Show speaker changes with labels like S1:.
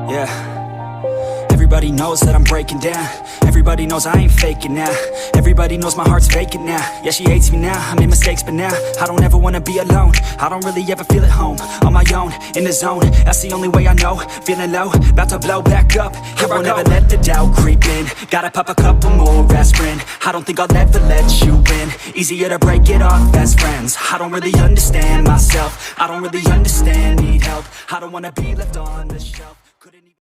S1: Yeah. Everybody knows that I'm breaking down. Everybody knows I ain't faking now. Everybody knows my heart's vacant now. Yeah, she hates me now, I made mistakes but now I don't ever wanna be alone. I don't really ever feel at home. On my own, in the zone, that's the only way I know. Feeling low, about to blow back up. Here I won't ever let the doubt creep in. Gotta pop a couple more aspirin. I don't think I'll ever let you in. Easier to break it off best friends. I don't really understand myself. I don't really understand, need help. I don't wanna be left on the shelf.